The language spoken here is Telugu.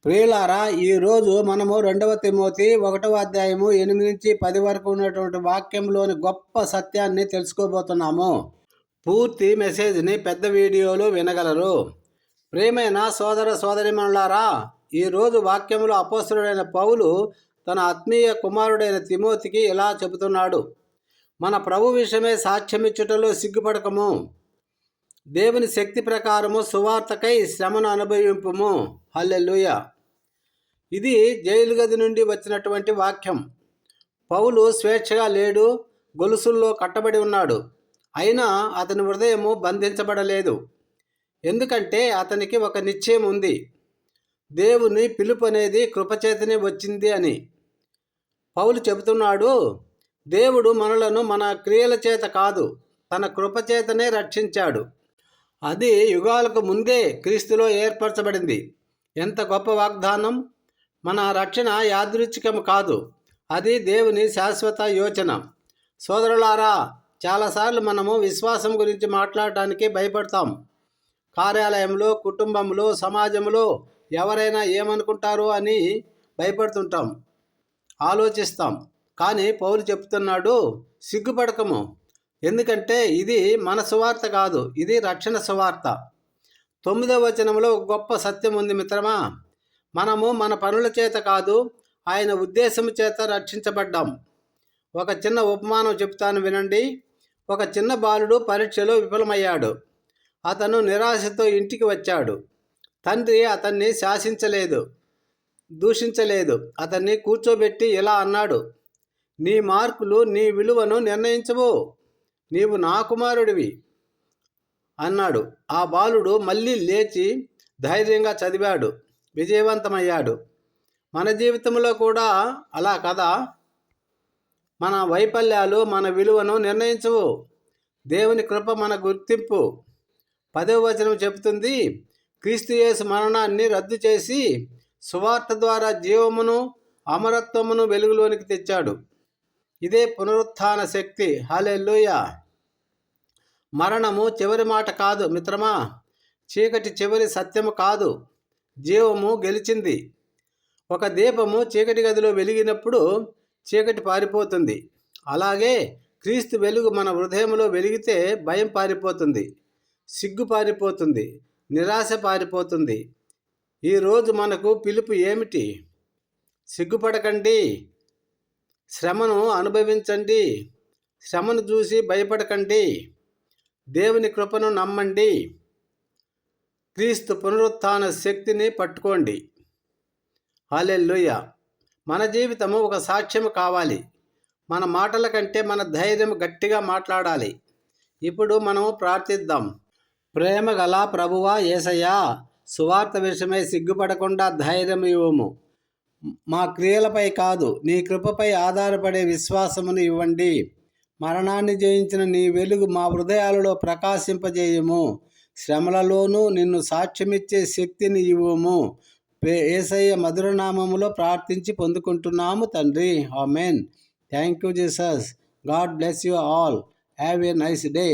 ప్రియులారా, ఈరోజు మనము 2వ తిమోతి 1వ అధ్యాయము 8 నుంచి 10 వరకు ఉన్నటువంటి వాక్యంలోని గొప్ప సత్యాన్ని తెలుసుకోబోతున్నాము. పూర్తి మెసేజ్ని పెద్ద వీడియోలో వినగలరు. ప్రియమైన సోదర సోదరీమణులారా, ఈరోజు వాక్యంలో అపోస్తలుడైన పౌలు తన ఆత్మీయ కుమారుడైన తిమోతికి ఇలా చెబుతున్నాడు. మన ప్రభు విషయమే సాక్ష్యమిచ్చుటలో సిగ్గుపడకము. దేవుని శక్తి ప్రకారము సువార్తకై శ్రమను అనుభవింపుము. హల్లెలూయా. ఇది జైలు గది నుండి వచ్చినటువంటి వాక్యం. పౌలు స్వేచ్ఛగా లేడు, గొలుసుల్లో కట్టబడి ఉన్నాడు. అయినా అతని హృదయము బంధించబడలేదు. ఎందుకంటే అతనికి ఒక నిశ్చయం ఉంది. దేవుని పిలుపు అనేది కృపచేతనే వచ్చింది అని. పౌలు చెబుతున్నాడు, దేవుడు మనలను మన క్రియల చేత కాదు, తన కృపచేతనే రక్షించాడు. అది యుగాలకు ముందే క్రీస్తులో ఏర్పరచబడింది. ఎంత గొప్ప వాగ్దానం! మన రక్షణ యాదృచ్ఛికం కాదు, అది దేవుని శాశ్వత యోచన. సోదరులారా, చాలాసార్లు మనము విశ్వాసం గురించి మాట్లాడటానికి భయపడతాం. కార్యాలయంలో, కుటుంబంలో, సమాజంలో ఎవరైనా ఏమనుకుంటారో అని భయపడుతుంటాం, ఆలోచిస్తాం. కానీ పౌలు చెప్తున్నాడు, సిగ్గుపడకము. ఎందుకంటే ఇది మన సువార్త కాదు, ఇది రక్షణ సువార్త. 9వ వచనంలో ఒక గొప్ప సత్యం ఉంది మిత్రమా. మనము మన పనుల చేత కాదు, ఆయన ఉద్దేశం చేత రక్షించబడ్డాం. ఒక చిన్న ఉపమానం చెప్తాను వినండి. ఒక చిన్న బాలుడు పరీక్షలో విఫలమయ్యాడు. అతను నిరాశతో ఇంటికి వచ్చాడు. తండ్రి అతన్ని శాసించలేదు, దూషించలేదు. అతన్ని కూర్చోబెట్టి ఇలా అన్నాడు, నీ మార్కులు నీ విలువను నిర్ణయించవు, నీవు నా కుమారుడివి అన్నాడు. ఆ బాలుడు మళ్ళీ లేచి ధైర్యంగా చదివాడు, విజయవంతమయ్యాడు. మన జీవితంలో కూడా అలా కదా. మన వైఫల్యాలు మన విలువను నిర్ణయించవు, దేవుని కృప మన గుర్తింపు. 10వ వచనం చెబుతుంది, క్రీస్తు యేసు మరణాన్ని రద్దు చేసి సువార్త ద్వారా జీవమును అమరత్వమును వెలుగులోనికి తెచ్చాడు. ఇదే పునరుత్థాన శక్తి. హల్లెలూయా. మరణము చివరి మాట కాదు మిత్రమా. చీకటి చివరి సత్యము కాదు. జీవము గెలిచింది. ఒక దీపము చీకటి గదిలో వెలిగినప్పుడు చీకటి పారిపోతుంది. అలాగే క్రీస్తు వెలుగు మన హృదయంలో వెలిగితే భయం పారిపోతుంది, సిగ్గు పారిపోతుంది, నిరాశ పారిపోతుంది. ఈరోజు మనకు పిలుపు ఏమిటి? సిగ్గుపడకండి, శ్రమను అనుభవించండి. శ్రమను చూసి భయపడకండి. దేవుని కృపను నమ్మండి. క్రీస్తు పునరుత్థాన శక్తిని పట్టుకోండి. హల్లెలూయా. మన జీవితము ఒక సాక్ష్యం కావాలి. మన మాటల కంటే మన ధైర్యం గట్టిగా మాట్లాడాలి. ఇప్పుడు మనము ప్రార్థిద్దాం. ప్రేమ గల ప్రభువా యేసయ్యా, సువార్త విషయమై సిగ్గుపడకుండా ధైర్యం ఇవ్వము. మా క్రియలపై కాదు, నీ కృపపై ఆధారపడే విశ్వాసమును ఇవ్వండి. మరణాన్ని జయించిన నీ వెలుగు మా హృదయాలలో ప్రకాశింపజేయము. శ్రమలలోనూ నిన్ను సాక్ష్యమిచ్చే శక్తిని ఇవ్వము. యేసయ్య మధురనామములో ప్రార్థించి పొందుకుంటున్నాము తండ్రి. Amen. Thank you Jesus. God bless you all. Have a nice day.